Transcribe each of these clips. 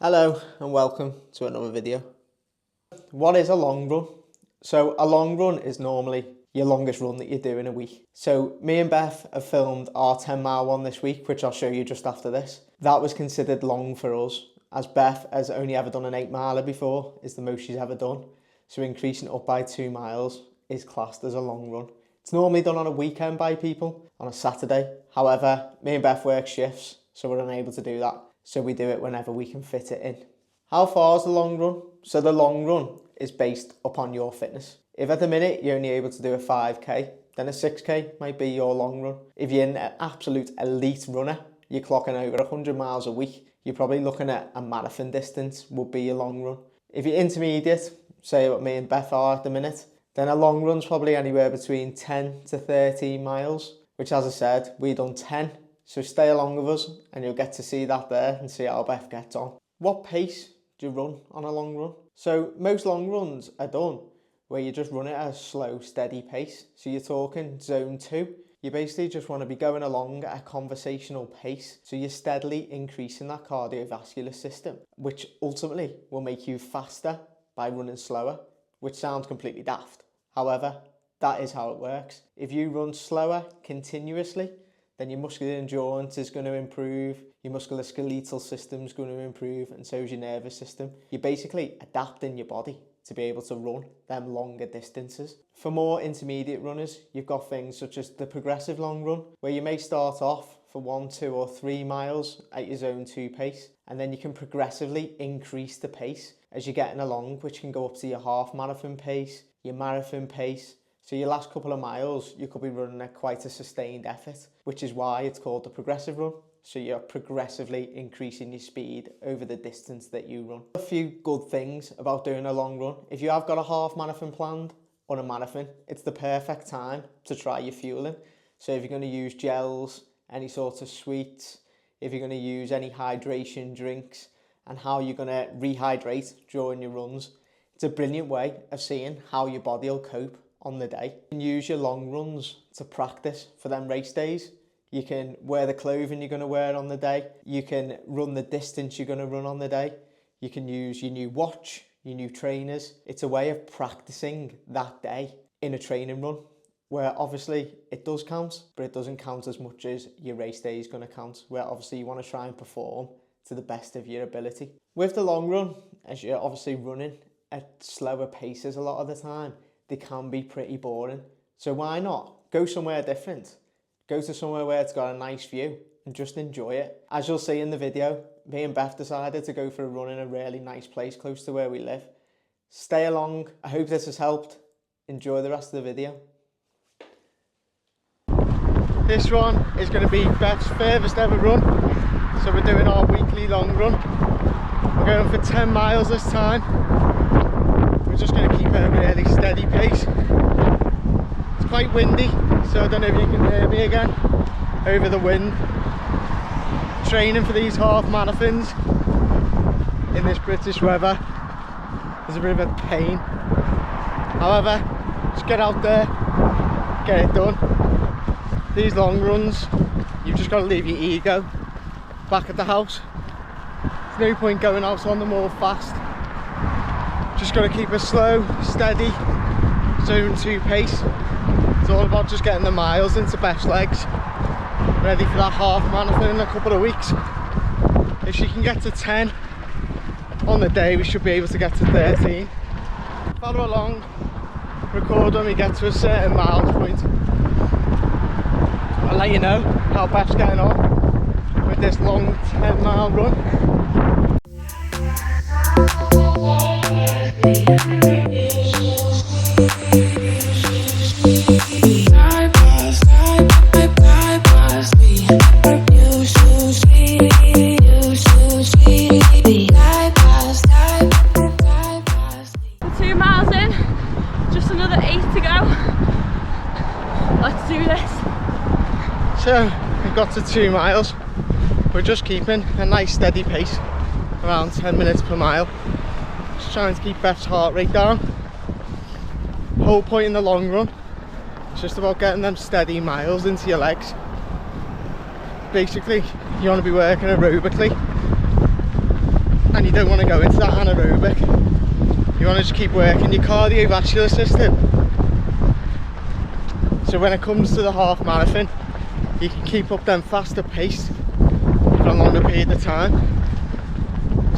Hello and welcome to another video. What is a long run? So a long run is normally your longest run that you do in a week. So me and Beth have filmed our 10-mile one this week, which I'll show you just after this. That was considered long for us, as Beth has only ever done an 8-miler before, is the most she's ever done. So increasing it up by 2 miles is classed as a long run. It's normally done on a weekend by people, on a Saturday. However, me and Beth work shifts, so we're unable to do that. So we do it whenever we can fit it in. How far is the long run? So the long run is based upon your fitness. If at the minute you're only able to do a 5k, then a 6k might be your long run. If you're an absolute elite runner, you're clocking over 100 miles a week, you're probably looking at a marathon distance would be your long run. If you're intermediate, say what me and Beth are at the minute, then a long run's probably anywhere between 10 to 13 miles, which as I said, we've done 10. So stay along with us and you'll get to see that there and see how Beth gets on. What pace do you run on a long run? So most long runs are done where you just run it at a slow, steady pace. So you're talking zone 2. You basically just want to be going along at a conversational pace. So you're steadily increasing that cardiovascular system, which ultimately will make you faster by running slower, which sounds completely daft. However, that is how it works. If you run slower continuously, then your muscular endurance is going to improve, your musculoskeletal system is going to improve, and so is your nervous system. You're basically adapting your body to be able to run them longer distances. For more intermediate runners, you've got things such as the progressive long run, where you may start off for 1, 2 or 3 miles at your zone 2 pace, and then you can progressively increase the pace as you're getting along, which can go up to your half marathon pace, your marathon pace. So your last couple of miles, you could be running at quite a sustained effort, which is why it's called the progressive run. So you're progressively increasing your speed over the distance that you run. A few good things about doing a long run. If you have got a half marathon planned or a marathon, it's the perfect time to try your fueling. So if you're going to use gels, any sort of sweets, if you're going to use any hydration drinks, and how you're going to rehydrate during your runs, it's a brilliant way of seeing how your body will cope on the day. You can use your long runs to practice for them race days. You can wear the clothing you're going to wear on the day. You can run the distance you're going to run on the day. You can use your new watch, your new trainers. It's a way of practicing that day in a training run, where obviously it does count, but it doesn't count as much as your race day is going to count, where obviously you want to try and perform to the best of your ability. With the long run, as you're obviously running at slower paces a lot of the time, they can be pretty boring. So why not go somewhere different? Go to somewhere where it's got a nice view and just enjoy it. As you'll see in the video, me and Beth decided to go for a run in a really nice place close to where we live. Stay along. I hope this has helped. Enjoy the rest of the video. This one is going to be Beth's furthest ever run. So we're doing our weekly long run. We're going for 10 miles this time. We're just going to keep at a really steady pace. It's quite windy, so I don't know if you can hear me again over the wind. Training for these half marathons in this British weather is a bit of a pain. However, just get out there, get it done. These long runs, you've just got to leave your ego back at the house. There's no point going out on them all fast. Just got to keep a slow, steady zone 2 pace. It's all about just getting the miles into Beth's legs, ready for that half marathon in a couple of weeks. If she can get to 10 on the day, we should be able to get to 13. Follow along, record when we get to a certain miles point. I'll let you know how Beth's getting on with this long 10-mile run. So we've got to 2 miles. We're just keeping a nice steady pace, around 10 minutes per mile. Just trying to keep Beth's heart rate down. Whole point in the long run, it's just about getting them steady miles into your legs. Basically, you want to be working aerobically and you don't want to go into that anaerobic. You want to just keep working your cardiovascular system. So when it comes to the half marathon, you can keep up them faster pace for a longer period of time.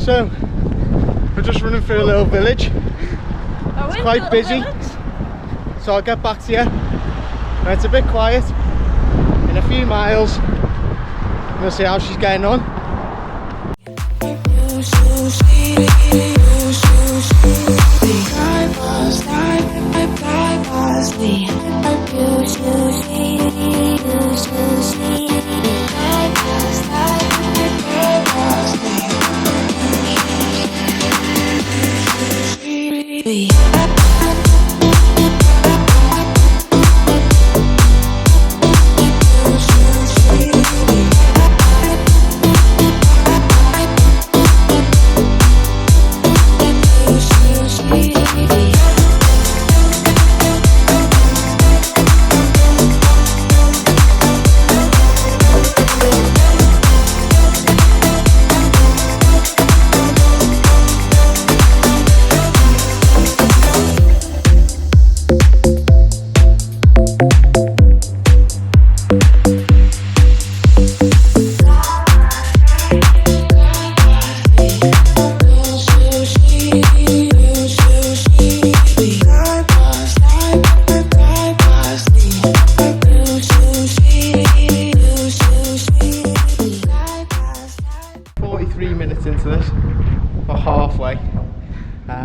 So we're just running through a little village. It's quite busy, so I'll get back to you when it's a bit quiet in a few miles. We'll see how she's getting on.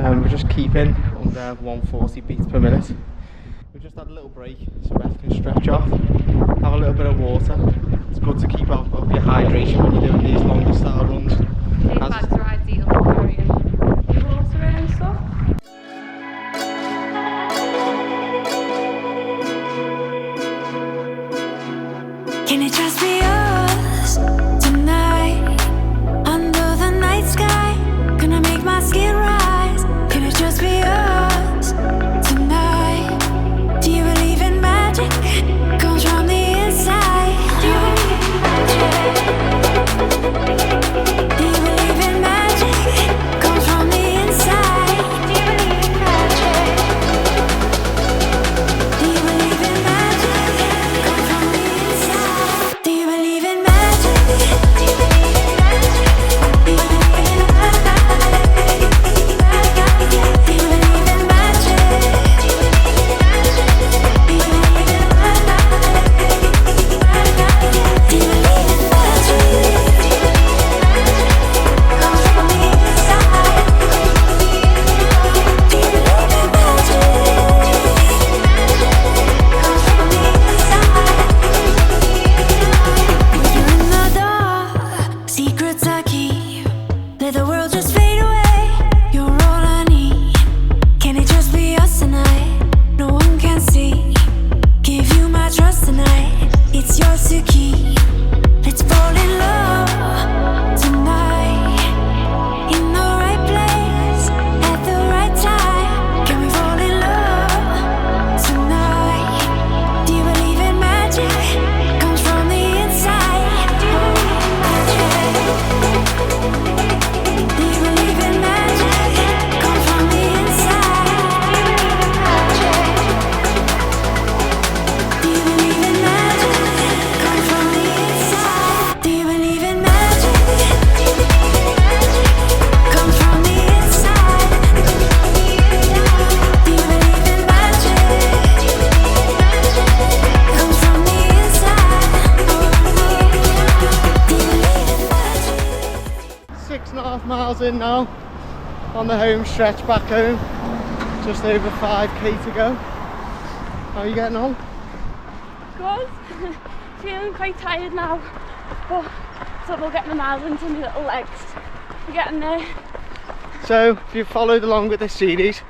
We're just keeping under 140 beats per minute. We've just had a little break so Beth can stretch off, have a little bit of water. It's good to keep up your hydration when you're doing these longer style runs. These bags are ideal for carrying your water in and stuff. Can it just be us tonight? Under the night sky, gonna make my skin rise. Can it just be us tonight? Do you believe in magic? Comes from the inside. Do you believe in magic? Do you believe in magic? Comes from the inside. Do you believe in magic? Do you believe in magic? Comes from the inside. Do you believe in magic? Do you believe in magic? Do you believe in magic? Do you believe in magic? Do you believe in magic? Do you believe in magic? Comes from the inside. Do you believe in magic? Comes from the inside. If you're in the dark, secrets I keep. Let the world just fade away. You're all I need. Can it just be us tonight? No one can see. Give you my trust tonight. It's yours to keep. Let's fall in love tonight. In the right place, at the right time. Can we fall in love tonight? Do you believe in magic? Comes from the inside. Do you believe in magic? Do you believe in magic? Comes from the inside. Do you believe in magic? Comes from the inside. Do you believe in magic? Comes from the inside. Do you believe in magic? Comes from the inside. Do you believe in magic? 6.5 miles in now, on the home stretch back home. Just over 5k to go. How are you getting on? Good. Feeling quite tired now, but so we'll get my miles into my little legs. We're getting there. So if you followed along with this series,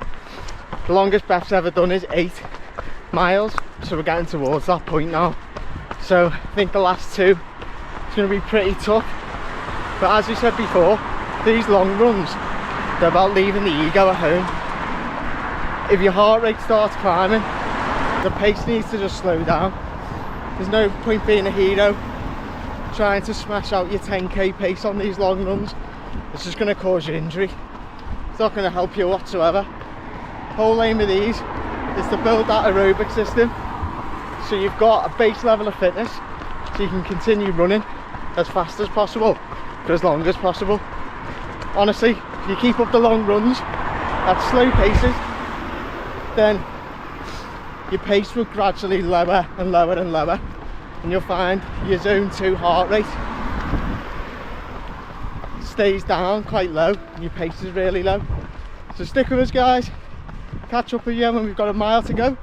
the longest Beth's ever done is 8 miles. So we're getting towards that point now. So I think the last 2 is going to be pretty tough. But as we said before, these long runs, they're about leaving the ego at home. If your heart rate starts climbing, the pace needs to just slow down. There's no point being a hero trying to smash out your 10k pace on these long runs. it's just going to cause you injury. It's not going to help you whatsoever. The whole aim of these is to build that aerobic system, so you've got a base level of fitness so you can continue running as fast as possible for as long as possible. Honestly, if you keep up the long runs at slow paces, then your pace will gradually lower and lower and lower, and you'll find your zone 2 heart rate stays down quite low and your pace is really low. So stick with us, guys. Catch up with you when we've got a mile to go.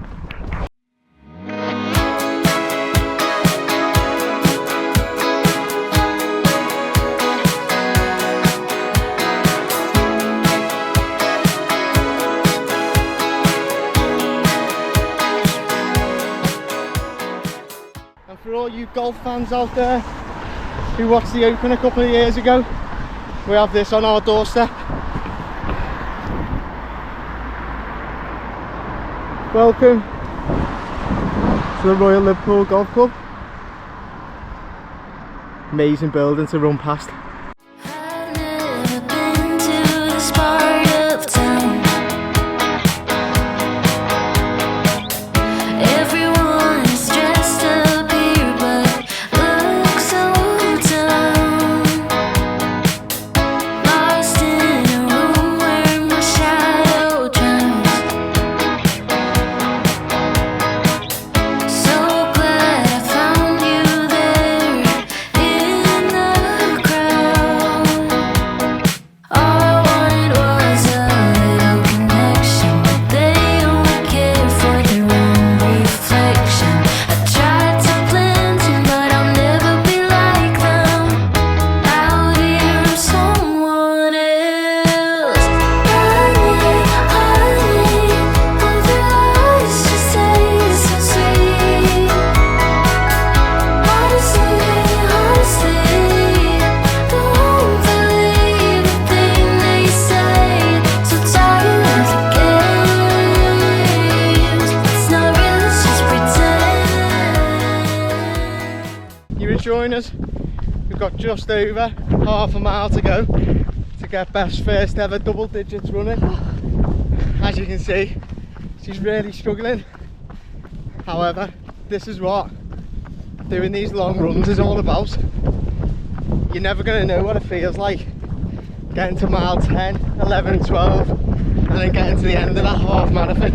And for all you golf fans out there who watched the Open a couple of years ago, we have this on our doorstep. Welcome to the Royal Liverpool Golf Club. Amazing building to run past. I've never been to this part of town. Everyone is dressed up here, but looks so down. Lost in a room where my shadow drowns. So glad I found you there in the crowd. All I wanted was a little connection, but they only care for their own reflection. I tried to blend in, but I'll never be like them. Out here I'm someone else. Honey, all their eyes just taste so sweet. Honestly, don't believe a thing they say. So tired of the games. It's not real, it's just pretend. You join us. We've got just over half a mile to go to get Beth's first ever double digits running. As you can see, she's really struggling. However, this is what doing these long runs is all about. You're never going to know what it feels like getting to mile 10, 11, 12 and then getting to the end of that half marathon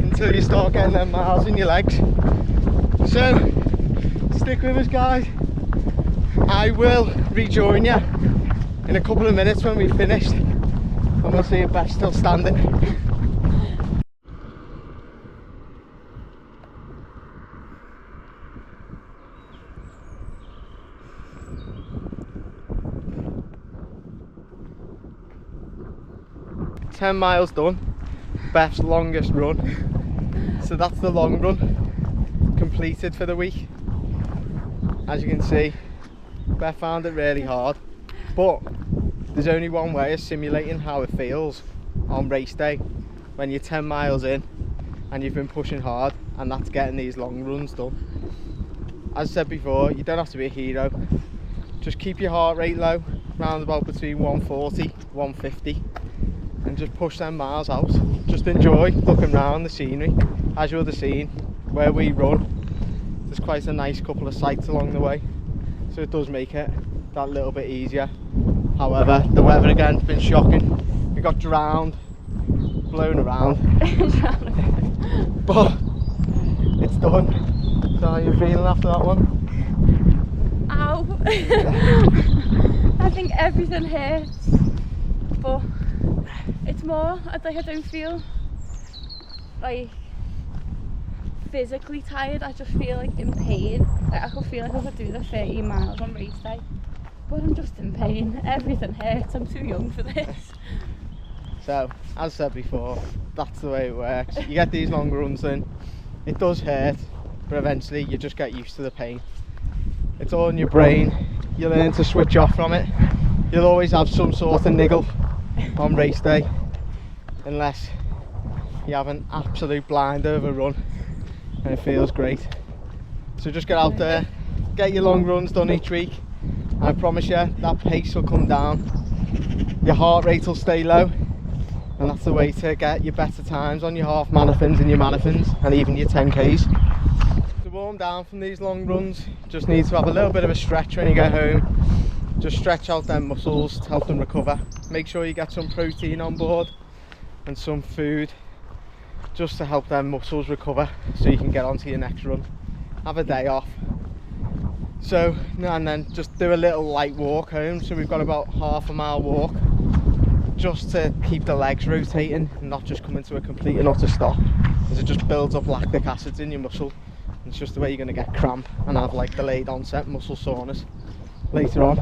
until you start getting them miles in your legs. So stick with us, guys. I will rejoin you in a couple of minutes when we've finished, and we'll see if Beth's still standing. "10 miles done, Beth's longest run." So that's the long run completed for the week. As you can see, Beth found it really hard, but there's only one way of simulating how it feels on race day when you're 10 miles in and you've been pushing hard, and that's getting these long runs done. As I said before, you don't have to be a hero. Just keep your heart rate low, round about between 140, 150, and just push them miles out. Just enjoy looking around the scenery. As you would have seen, where we run, there's quite a nice couple of sites along the way, so it does make it that little bit easier. However, the weather again's been shocking. We got drowned, blown around, but it's done. So how are you feeling after that one? Ow. I think everything hurts, but it's more, I don't feel like physically tired. I just feel like in pain. Like I could feel like I could do the 30 miles on race day, but I'm just in pain. Everything hurts. I'm too young for this. So, as I said before, that's the way it works. You get these long runs in, it does hurt, but eventually you just get used to the pain. It's all in your brain. You learn to switch off from it. You'll always have some sort of niggle on race day, unless you have an absolute blinder of a run and it feels great. So just get out there, get your long runs done each week, I promise you that pace will come down, your heart rate will stay low, and that's the way to get your better times on your half marathons and your marathons and even your 10Ks. To warm down from these long runs, just need to have a little bit of a stretch when you get home. Just stretch out them muscles to help them recover. Make sure you get some protein on board and some food just to help them muscles recover so you can get on to your next run. Have a day off. So, and then just do a little light walk home. So we've got about half a mile walk just to keep the legs rotating and not just come into a complete and utter stop, because it just builds up lactic acids in your muscle. And it's just the way you're going to get cramp and have like delayed onset muscle soreness later on.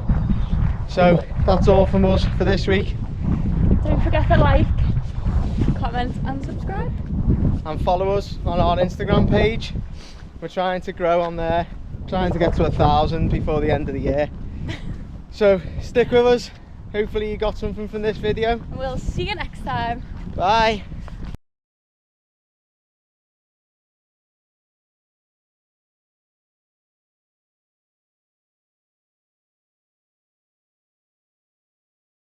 So that's all from us for this week. Don't forget to like, comment and subscribe. And follow us on our Instagram page. We're trying to grow on there, trying to get to 1,000 before the end of the year. So stick with us. Hopefully you got something from this video. And we'll see you next time. Bye.